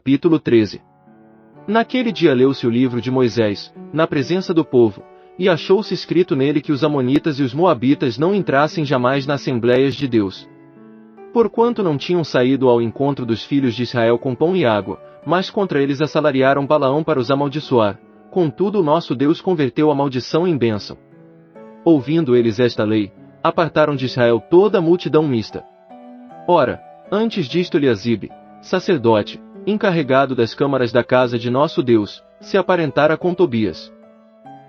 Capítulo 13. Naquele dia leu-se o livro de Moisés, na presença do povo, e achou-se escrito nele que os amonitas e os moabitas não entrassem jamais nas assembléias de Deus. Porquanto não tinham saído ao encontro dos filhos de Israel com pão e água, mas contra eles assalariaram Balaão para os amaldiçoar. Contudo o nosso Deus converteu a maldição em bênção. Ouvindo eles esta lei, apartaram de Israel toda a multidão mista. Ora, antes disto Eliasibe, sacerdote, encarregado das câmaras da casa de nosso Deus, se aparentara com Tobias.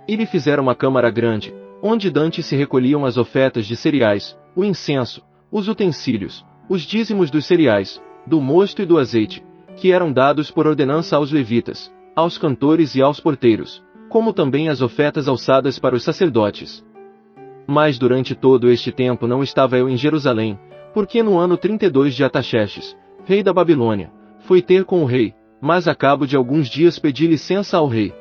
E lhe fizeram uma câmara grande, onde dantes se recolhiam as ofertas de cereais, o incenso, os utensílios, os dízimos dos cereais, do mosto e do azeite, que eram dados por ordenança aos levitas, aos cantores e aos porteiros, como também as ofertas alçadas para os sacerdotes. Mas durante todo este tempo não estava eu em Jerusalém, porque no ano 32 de Artaxerxes, rei da Babilônia, fui ter com o rei, mas a cabo de alguns dias pedi licença ao rei.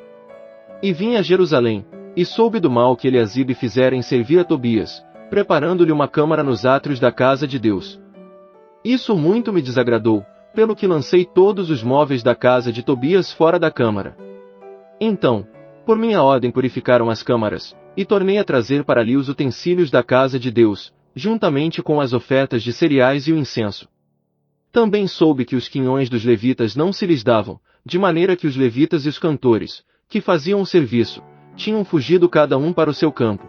E vim a Jerusalém, e soube do mal que Eliasibe fizera em servir a Tobias, preparando-lhe uma câmara nos átrios da casa de Deus. Isso muito me desagradou, pelo que lancei todos os móveis da casa de Tobias fora da câmara. Então, por minha ordem purificaram as câmaras, e tornei a trazer para ali os utensílios da casa de Deus, juntamente com as ofertas de cereais e o incenso. Também soube que os quinhões dos levitas não se lhes davam, de maneira que os levitas e os cantores, que faziam o serviço, tinham fugido cada um para o seu campo.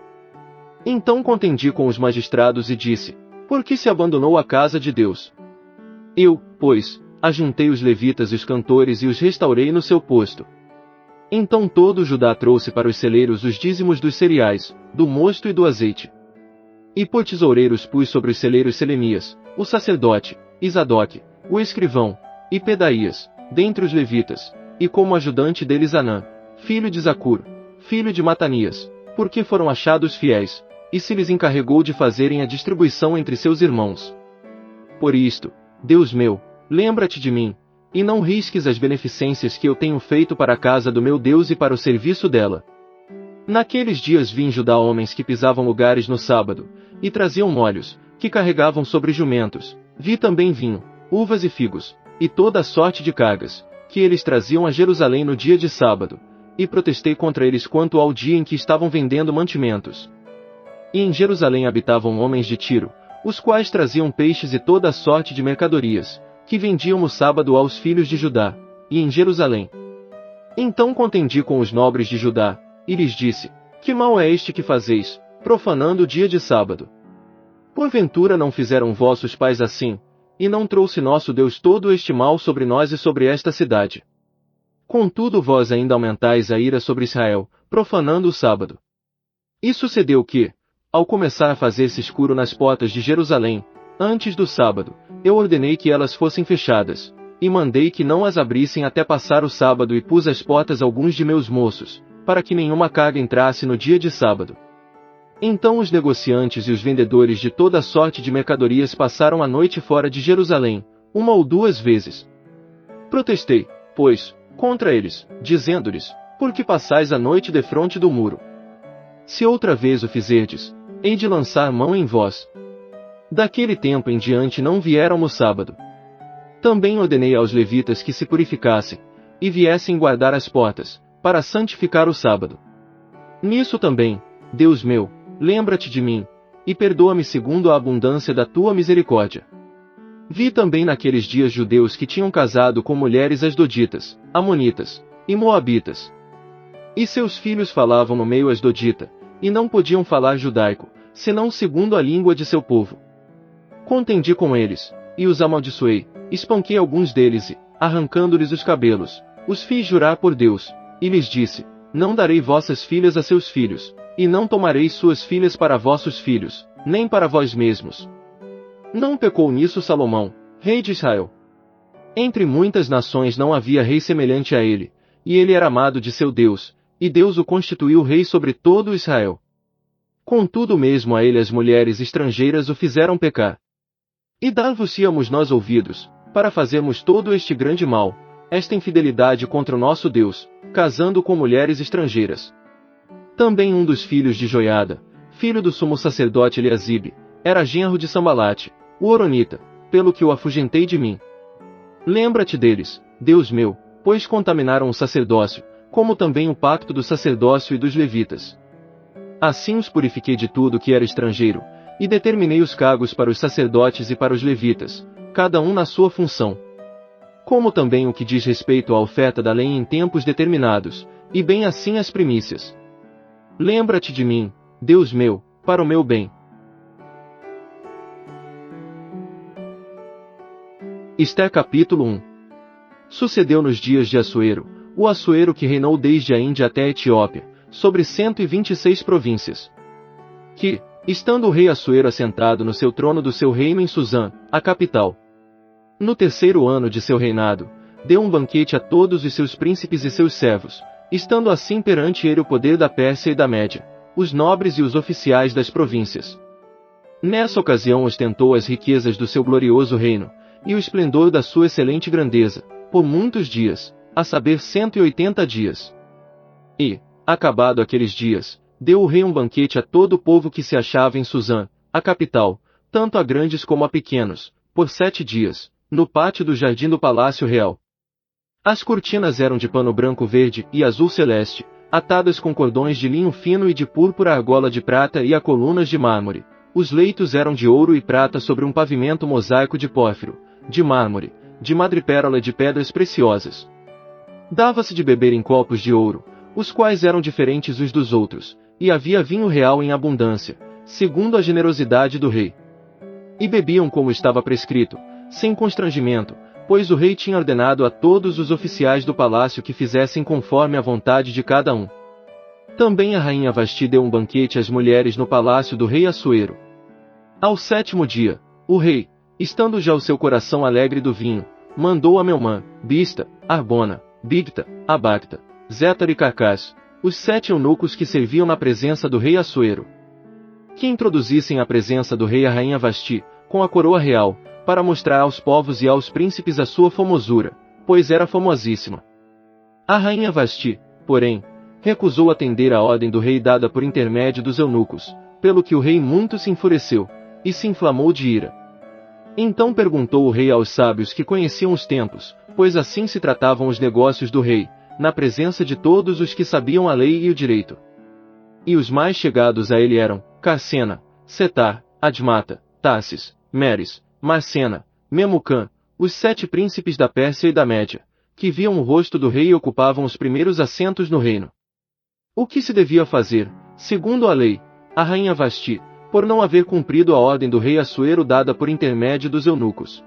Então contendi com os magistrados e disse: por que se abandonou a casa de Deus? Eu, pois, ajuntei os levitas e os cantores e os restaurei no seu posto. Então todo Judá trouxe para os celeiros os dízimos dos cereais, do mosto e do azeite. E por tesoureiros pus sobre os celeiros Selemias, o sacerdote, Isadoque, o escrivão, e Pedaías, dentre os levitas, e como ajudante deles Anã, filho de Zacur, filho de Matanias, porque foram achados fiéis, e se lhes encarregou de fazerem a distribuição entre seus irmãos. Por isto, Deus meu, lembra-te de mim, e não risques as beneficências que eu tenho feito para a casa do meu Deus e para o serviço dela. Naqueles dias vi em Judá homens que pisavam lugares no sábado, e traziam molhos, que carregavam sobre jumentos, vi também vinho, uvas e figos, e toda a sorte de cargas, que eles traziam a Jerusalém no dia de sábado, e protestei contra eles quanto ao dia em que estavam vendendo mantimentos. E em Jerusalém habitavam homens de Tiro, os quais traziam peixes e toda a sorte de mercadorias, que vendiam no sábado aos filhos de Judá, e em Jerusalém. Então contendi com os nobres de Judá, e lhes disse: que mal é este que fazeis, profanando o dia de sábado? Porventura não fizeram vossos pais assim, e não trouxe nosso Deus todo este mal sobre nós e sobre esta cidade? Contudo vós ainda aumentais a ira sobre Israel, profanando o sábado. E sucedeu que, ao começar a fazer-se escuro nas portas de Jerusalém, antes do sábado, eu ordenei que elas fossem fechadas, e mandei que não as abrissem até passar o sábado e pus às portas alguns de meus moços, para que nenhuma carga entrasse no dia de sábado. Então os negociantes e os vendedores de toda sorte de mercadorias passaram a noite fora de Jerusalém, uma ou duas vezes. Protestei, pois, contra eles, dizendo-lhes: por que passais a noite defronte do muro? Se outra vez o fizerdes, hei de lançar mão em vós. Daquele tempo em diante não vieram no sábado. Também ordenei aos levitas que se purificassem, e viessem guardar as portas, para santificar o sábado. Nisso também, Deus meu, lembra-te de mim, e perdoa-me segundo a abundância da tua misericórdia. Vi também naqueles dias judeus que tinham casado com mulheres asdoditas, amonitas, e moabitas. E seus filhos falavam no meio asdodita, e não podiam falar judaico, senão segundo a língua de seu povo. Contendi com eles, e os amaldiçoei, espanquei alguns deles e, arrancando-lhes os cabelos, os fiz jurar por Deus, e lhes disse: não darei vossas filhas a seus filhos, e não tomareis suas filhas para vossos filhos, nem para vós mesmos. Não pecou nisso Salomão, rei de Israel. Entre muitas nações não havia rei semelhante a ele, e ele era amado de seu Deus, e Deus o constituiu rei sobre todo Israel. Contudo mesmo a ele as mulheres estrangeiras o fizeram pecar. E dar-vos-íamos nós ouvidos, para fazermos todo este grande mal, esta infidelidade contra o nosso Deus, casando com mulheres estrangeiras. Também um dos filhos de Joiada, filho do sumo sacerdote Eliasibe, era genro de Sambalate, o horonita, pelo que o afugentei de mim. Lembra-te deles, Deus meu, pois contaminaram o sacerdócio, como também o pacto do sacerdócio e dos levitas. Assim os purifiquei de tudo que era estrangeiro, e determinei os cargos para os sacerdotes e para os levitas, cada um na sua função. Como também o que diz respeito à oferta da lei em tempos determinados, e bem assim as primícias. Lembra-te de mim, Deus meu, para o meu bem. Esté capítulo 1. Sucedeu nos dias de Assuero, o Assuero que reinou desde a Índia até a Etiópia, sobre 126 províncias. Que, estando o rei Assuero assentado no seu trono do seu reino em Susã, a capital, no terceiro ano de seu reinado, deu um banquete a todos os seus príncipes e seus servos, estando assim perante ele o poder da Pérsia e da Média, os nobres e os oficiais das províncias. Nessa ocasião ostentou as riquezas do seu glorioso reino, e o esplendor da sua excelente grandeza, por muitos dias, a saber 180 dias. E, acabado aqueles dias, deu o rei um banquete a todo o povo que se achava em Susã, a capital, tanto a grandes como a pequenos, por 7 dias, no pátio do jardim do Palácio Real. As cortinas eram de pano branco verde e azul celeste, atadas com cordões de linho fino e de púrpura argola de prata e a colunas de mármore. Os leitos eram de ouro e prata sobre um pavimento mosaico de pórfiro, de mármore, de madrepérola e de pedras preciosas. Dava-se de beber em copos de ouro, os quais eram diferentes uns dos outros, e havia vinho real em abundância, segundo a generosidade do rei. E bebiam como estava prescrito, sem constrangimento, pois o rei tinha ordenado a todos os oficiais do palácio que fizessem conforme a vontade de cada um. Também a rainha Vasti deu um banquete às mulheres no palácio do rei Assuero. Ao 7º dia, o rei, estando já o seu coração alegre do vinho, mandou a Melmã, Bista, Arbona, Bigta, Abacta, Zétar e Carcás, os 7 eunucos que serviam na presença do rei Assuero, que introduzissem à presença do rei a rainha Vasti, com a coroa real, para mostrar aos povos e aos príncipes a sua formosura, pois era famosíssima. A rainha Vasti, porém, recusou atender à ordem do rei dada por intermédio dos eunucos, pelo que o rei muito se enfureceu, e se inflamou de ira. Então perguntou o rei aos sábios que conheciam os tempos, pois assim se tratavam os negócios do rei, na presença de todos os que sabiam a lei e o direito. E os mais chegados a ele eram, Carcena, Setar, Admata, Tarsis, Meres, Marcena, Memucã, os 7 príncipes da Pérsia e da Média, que viam o rosto do rei e ocupavam os primeiros assentos no reino. O que se devia fazer, segundo a lei, a rainha Vasti, por não haver cumprido a ordem do rei Assuero dada por intermédio dos eunucos?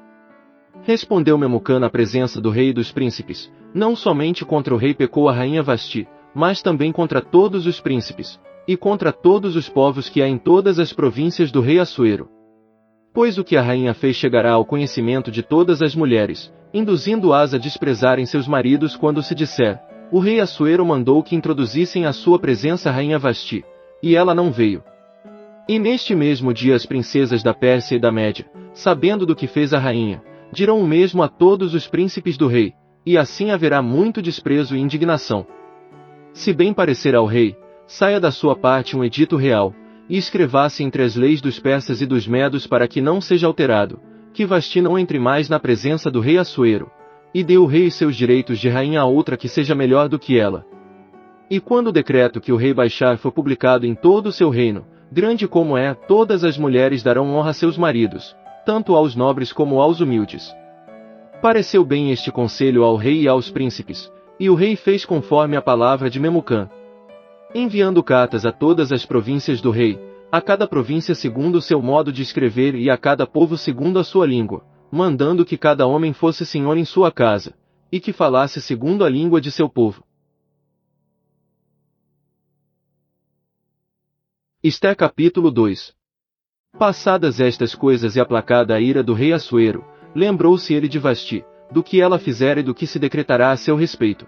Respondeu Memucã na presença do rei e dos príncipes, não somente contra o rei pecou a rainha Vasti, mas também contra todos os príncipes, e contra todos os povos que há em todas as províncias do rei Assuero. Pois o que a rainha fez chegará ao conhecimento de todas as mulheres, induzindo-as a desprezarem seus maridos quando se disser, o rei Assuero mandou que introduzissem à sua presença a rainha Vasti, e ela não veio. E neste mesmo dia as princesas da Pérsia e da Média, sabendo do que fez a rainha, dirão o mesmo a todos os príncipes do rei, e assim haverá muito desprezo e indignação. Se bem parecer ao rei, saia da sua parte um edito real, e escreva-se entre as leis dos persas e dos medos para que não seja alterado, que Vasti não entre mais na presença do rei Assuero, e dê o rei os seus direitos de rainha a outra que seja melhor do que ela. E quando o decreto que o rei baixar for publicado em todo o seu reino, grande como é, todas as mulheres darão honra a seus maridos, tanto aos nobres como aos humildes. Pareceu bem este conselho ao rei e aos príncipes, e o rei fez conforme a palavra de Memucã, enviando cartas a todas as províncias do rei, a cada província segundo o seu modo de escrever e a cada povo segundo a sua língua, mandando que cada homem fosse senhor em sua casa, e que falasse segundo a língua de seu povo. Esté capítulo 2. Passadas estas coisas e aplacada a ira do rei Assuero, lembrou-se ele de Vasti, do que ela fizera e do que se decretará a seu respeito.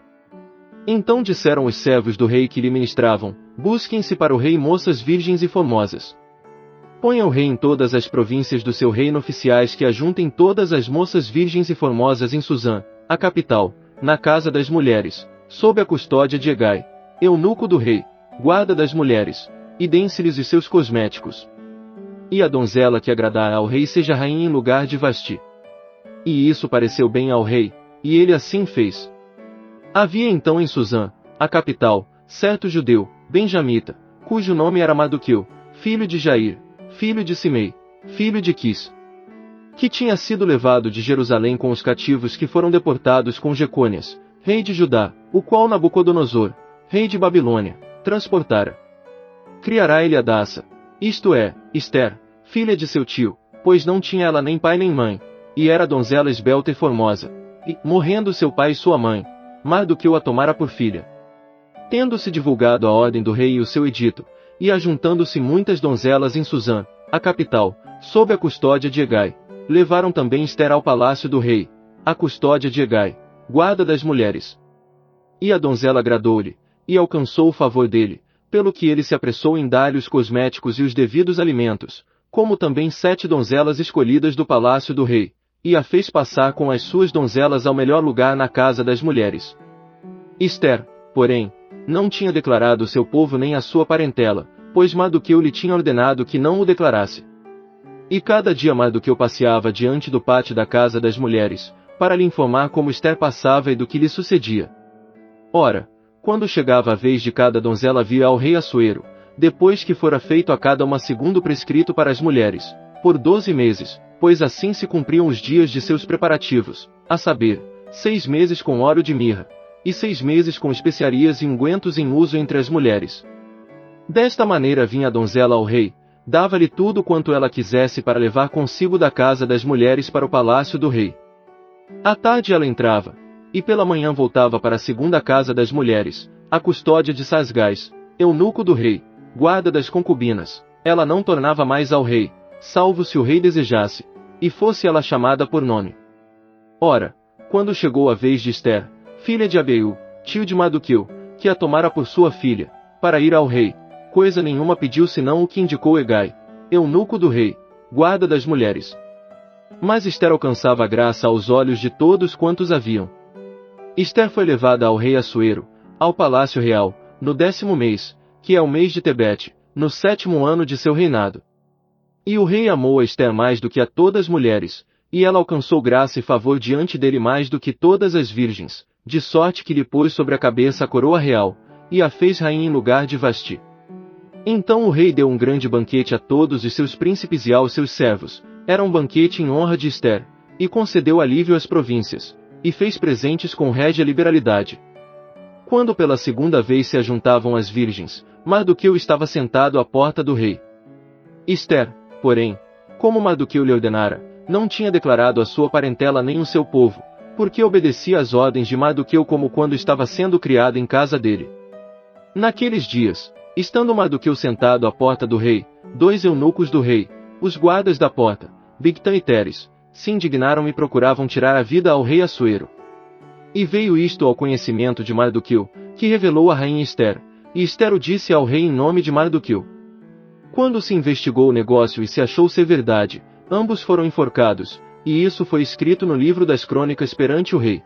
Então disseram os servos do rei que lhe ministravam, busquem-se para o rei moças virgens e formosas. Ponha o rei em todas as províncias do seu reino oficiais que ajuntem todas as moças virgens e formosas em Susã, a capital, na casa das mulheres, sob a custódia de Hegai, eunuco do rei, guarda das mulheres, e deem-se-lhes os seus cosméticos. E a donzela que agradar ao rei seja rainha em lugar de Vasti. E isso pareceu bem ao rei, e ele assim fez. Havia então em Susã, a capital, certo judeu, benjamita, cujo nome era Mardoqueu, filho de Jair, filho de Simei, filho de Quis, que tinha sido levado de Jerusalém com os cativos que foram deportados com Jecônias, rei de Judá, o qual Nabucodonosor, rei de Babilônia, transportara. Criará ele Adassa, isto é, Ester, filha de seu tio, pois não tinha ela nem pai nem mãe, e era donzela esbelta e formosa, e, morrendo seu pai e sua mãe, Mardoqueu a tomara por filha. Tendo-se divulgado a ordem do rei e o seu edito, e ajuntando-se muitas donzelas em Susã, a capital, sob a custódia de Hegai, levaram também Ester ao palácio do rei, a custódia de Hegai, guarda das mulheres. E a donzela agradou-lhe, e alcançou o favor dele, pelo que ele se apressou em dar-lhe os cosméticos e os devidos alimentos, como também 7 donzelas escolhidas do palácio do rei, e a fez passar com as suas donzelas ao melhor lugar na casa das mulheres. Ester, porém, não tinha declarado o seu povo nem a sua parentela, pois Mardoqueu lhe tinha ordenado que não o declarasse. E cada dia Mardoqueu passeava diante do pátio da casa das mulheres, para lhe informar como Ester passava e do que lhe sucedia. Ora, quando chegava a vez de cada donzela vir ao rei Assuero, depois que fora feito a cada uma segundo prescrito para as mulheres, por 12 meses, pois assim se cumpriam os dias de seus preparativos, a saber, 6 meses com óleo de mirra, e 6 meses com especiarias e ungüentos em uso entre as mulheres. Desta maneira vinha a donzela ao rei, dava-lhe tudo quanto ela quisesse para levar consigo da casa das mulheres para o palácio do rei. À tarde ela entrava, e pela manhã voltava para a segunda casa das mulheres, a custódia de Sasgás, eunuco do rei, guarda das concubinas. Ela não tornava mais ao rei, salvo se o rei desejasse, e fosse ela chamada por nome. Ora, quando chegou a vez de Ester, filha de Abeu, tio de Mardoqueu, que a tomara por sua filha, para ir ao rei, coisa nenhuma pediu senão o que indicou Hegai, eunuco do rei, guarda das mulheres. Mas Ester alcançava graça aos olhos de todos quantos haviam. Ester foi levada ao rei Assuero, ao palácio real, no 10º mês, que é o mês de Tebete, no 7º ano de seu reinado. E o rei amou a Ester mais do que a todas as mulheres, e ela alcançou graça e favor diante dele mais do que todas as virgens, de sorte que lhe pôs sobre a cabeça a coroa real, e a fez rainha em lugar de Vasti. Então o rei deu um grande banquete a todos os seus príncipes e aos seus servos, era um banquete em honra de Ester, e concedeu alívio às províncias, e fez presentes com régia liberalidade. Quando pela segunda vez se ajuntavam as virgens, Mardoqueu estava sentado à porta do rei. Ester, porém, como Mardoqueu lhe ordenara, não tinha declarado a sua parentela nem o seu povo, porque obedecia às ordens de Mardoqueu como quando estava sendo criada em casa dele. Naqueles dias, estando Mardoqueu sentado à porta do rei, 2 eunucos do rei, os guardas da porta, Bigtã e Teres, se indignaram e procuravam tirar a vida ao rei Assuero. E veio isto ao conhecimento de Mardoqueu, que revelou a rainha Ester, e Ester o disse ao rei em nome de Mardoqueu. Quando se investigou o negócio e se achou ser verdade, ambos foram enforcados, e isso foi escrito no livro das crônicas perante o rei.